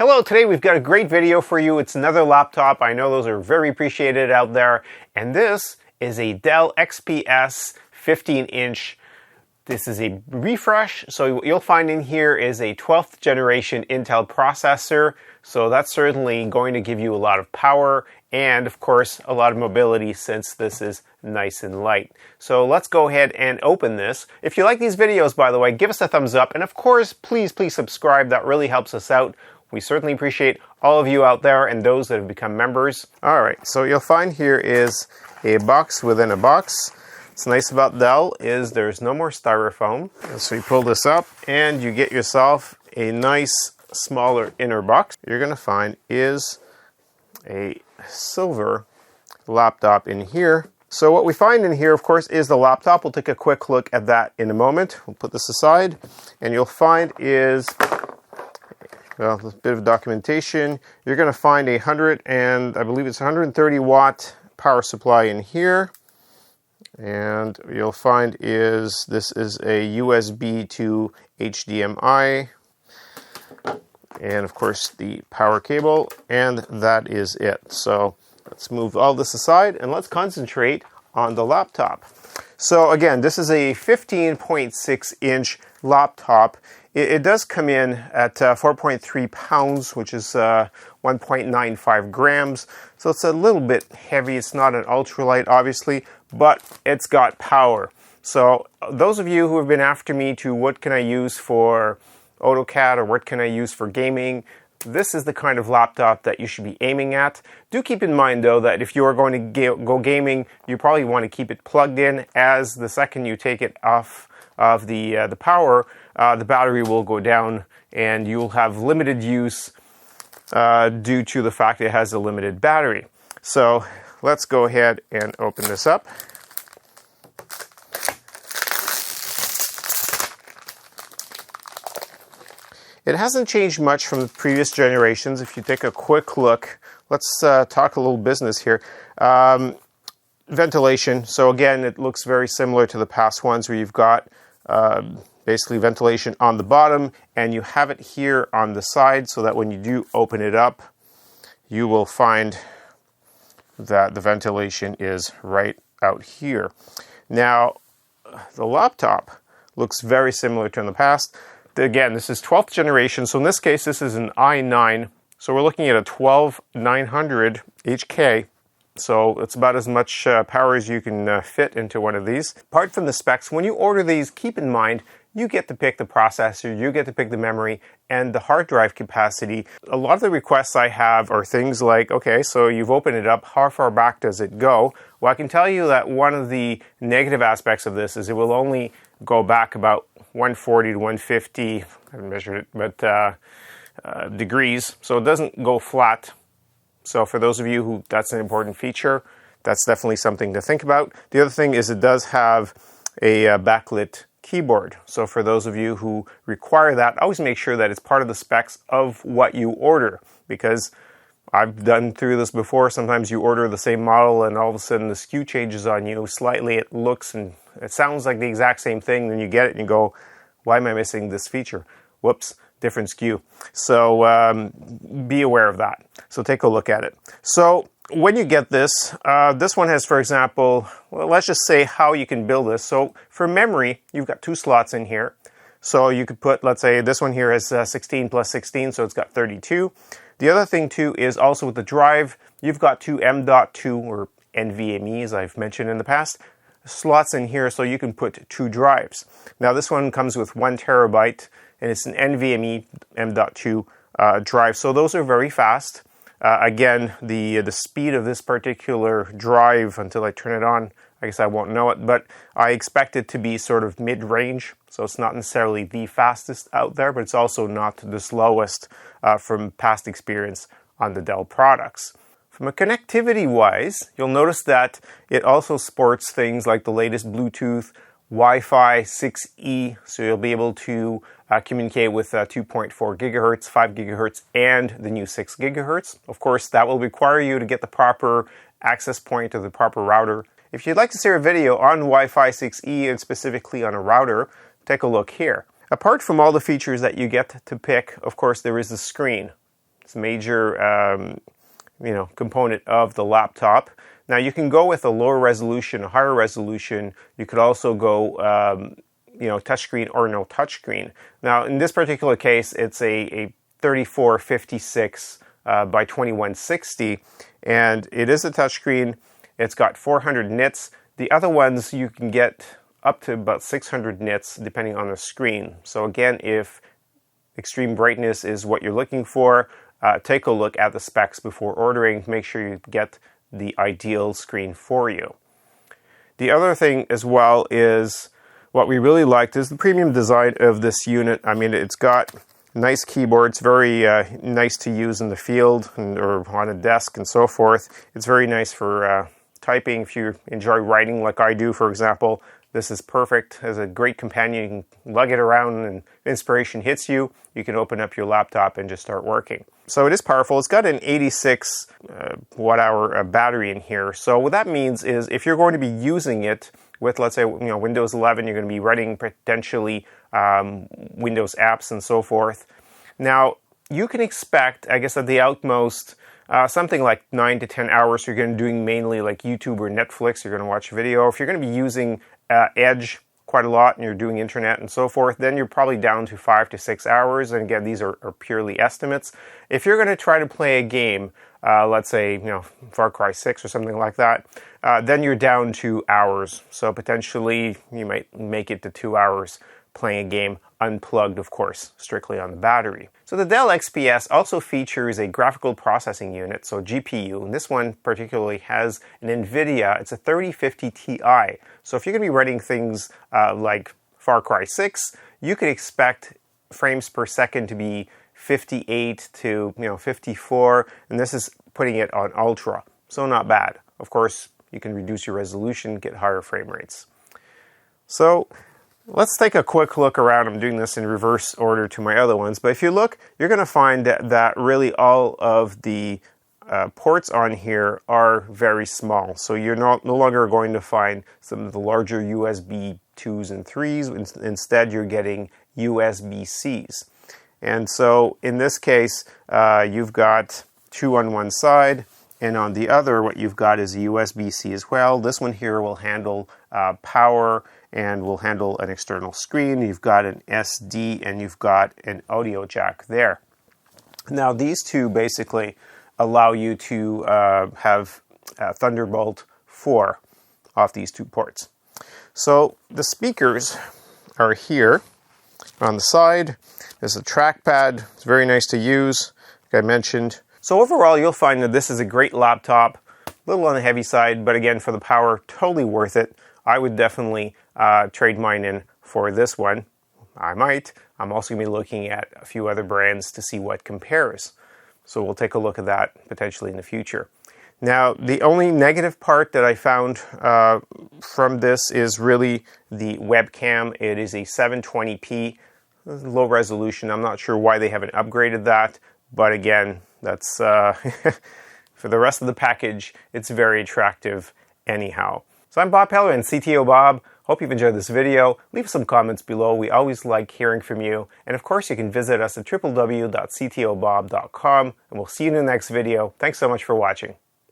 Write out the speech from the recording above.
Hello, today we've got a great video for you. It's another laptop. I know those are very appreciated out there. And this is a Dell XPS 15-inch. This is a refresh. So what you'll find in here is a 12th generation Intel processor. So that's certainly going to give you a lot of power and of course a lot of mobility since this is nice and light. So let's go ahead and open this. If you like these videos, by the way, give us a thumbs up, and of course please subscribe. That really helps us out. We certainly appreciate all of you out there and those that have become members. Alright, so you'll find here is a box within a box. What's nice about Dell is there's no more styrofoam. So you pull this up and you get yourself a nice smaller inner box. You're going to find is a silver laptop in here. So what we find in here, of course, is the laptop. We'll take a quick look at that in a moment. We'll put this aside, and you'll find is, well, a bit of documentation. You're going to find a 130 watt power supply in here. And you'll find is this is a USB to HDMI, and of course the power cable, and that is it. So let's move all this aside and let's concentrate on the laptop. So again, this is a 15.6 inch laptop. It does come in at 4.3 pounds, which is 1.95 grams. So it's a little bit heavy. It's not an ultralight, obviously, but it's got power. So those of you who have been after me to what can I use for AutoCAD or what can I use for gaming, this is the kind of laptop that you should be aiming at. Do keep in mind, though, that if you are going to go gaming, you probably want to keep it plugged in, as the second you take it off of the power, the battery will go down and you'll have limited use due to the fact it has a limited battery. So let's go ahead and open this up. It hasn't changed much from the previous generations. If you take a quick look, let's talk a little business here. Ventilation. So again, it looks very similar to the past ones where you've got basically ventilation on the bottom, and you have it here on the side so that when you do open it up, you will find that the ventilation is right out here. Now, the laptop looks very similar to in the past. Again, this is 12th generation, so in this case, this is an i9. So we're looking at a 12900 HK. So it's about as much power as you can fit into one of these. Apart from the specs, when you order these, keep in mind, you get to pick the processor, you get to pick the memory, and the hard drive capacity. A lot of the requests I have are things like, okay, so you've opened it up, how far back does it go? Well, I can tell you that one of the negative aspects of this is it will only go back about 140 to 150, I haven't measured it, but degrees, so it doesn't go flat. So for those of you who that's an important feature, that's definitely something to think about. The other thing is it does have a backlit keyboard. So for those of you who require that, always make sure that it's part of the specs of what you order, because I've done through this before. Sometimes you order the same model and all of a sudden the SKU changes on you slightly. It looks and it sounds like the exact same thing. Then you get it and you go, why am I missing this feature? Whoops, different SKU. So be aware of that. So take a look at it. So when you get this, this one has, for example, well, let's just say how you can build this. So for memory, you've got 2 slots in here. So you could put, let's say this one here has 16 plus 16, so it's got 32. The other thing too is also with the drive, you've got 2 M.2 or NVMe, as I've mentioned in the past, slots in here, so you can put 2 drives. Now this one comes with 1 terabyte, and it's an NVMe M.2 drive, so those are very fast. Again, the speed of this particular drive, until I turn it on, I guess I won't know it, but I expect it to be sort of mid-range, so it's not necessarily the fastest out there, but it's also not the slowest from past experience on the Dell products. From a connectivity-wise, you'll notice that it also sports things like the latest Bluetooth, Wi-Fi 6E, so you'll be able to communicate with 2.4 gigahertz, 5 gigahertz, and the new 6 gigahertz. Of course, that will require you to get the proper access point or the proper router. If you'd like to see a video on Wi-Fi 6E and specifically on a router, take a look here. Apart from all the features that you get to pick, of course, there is the screen. It's a major component of the laptop. Now you can go with a lower resolution, a higher resolution. You could also go touchscreen or no touchscreen. Now in this particular case, it's a 3456 by 2160, and it is a touchscreen. It's got 400 nits. The other ones you can get up to about 600 nits depending on the screen. So again, if extreme brightness is what you're looking for, take a look at the specs before ordering. Make sure you get the ideal screen for you. The other thing as well is what we really liked is the premium design of this unit. I mean, it's got nice keyboards, very nice to use in the field or on a desk and so forth. It's very nice for typing. If you enjoy writing like I do, for example, this is perfect as a great companion. You can lug it around and inspiration hits you. You can open up your laptop and just start working. So it is powerful. It's got an 86 watt-hour battery in here. So what that means is if you're going to be using it with, let's say, Windows 11, you're going to be running potentially Windows apps and so forth. Now, you can expect, I guess, at the outmost, something like 9 to 10 hours. You're going to be doing mainly like YouTube or Netflix. You're going to watch video. If you're going to be using Edge quite a lot and you're doing internet and so forth, then you're probably down to 5 to 6 hours. And again, these are purely estimates. If you're going to try to play a game, let's say, Far Cry 6 or something like that, then you're down to hours. So potentially you might make it to 2 hours playing a game unplugged, of course, strictly on the battery. So the Dell XPS also features a graphical processing unit, so GPU, and this one particularly has an NVidia. It's a 3050 Ti. So if you're going to be running things like Far Cry 6, you could expect frames per second to be 58 to 54, and this is putting it on ultra, so not bad. Of course, you can reduce your resolution, get higher frame rates. So let's take a quick look around. I'm doing this in reverse order to my other ones, but if you look, you're going to find that really all of the ports on here are very small. So you're no longer going to find some of the larger USB 2s and 3s. Instead, you're getting USB-Cs. And so in this case, you've got 2 on one side, and on the other, what you've got is a USB-C as well. This one here will handle power and will handle an external screen. You've got an SD and you've got an audio jack there. Now these two basically allow you to have Thunderbolt 4 off these 2 ports. So the speakers are here on the side. There's a trackpad. It's very nice to use, like I mentioned. So overall, you'll find that this is a great laptop, a little on the heavy side, but again, for the power, totally worth it. I would definitely trade mine in for this one. I might. I'm also going to be looking at a few other brands to see what compares. So we'll take a look at that potentially in the future. Now, the only negative part that I found from this is really the webcam. It is a 720p, low resolution. I'm not sure why they haven't upgraded that, but again, that's for the rest of the package, it's very attractive anyhow. So I'm Bob Pellerin, CTOBOB. Hope you've enjoyed this video. Leave some comments below. We always like hearing from you. And of course, you can visit us at www.ctobob.com, and we'll see you in the next video. Thanks so much for watching.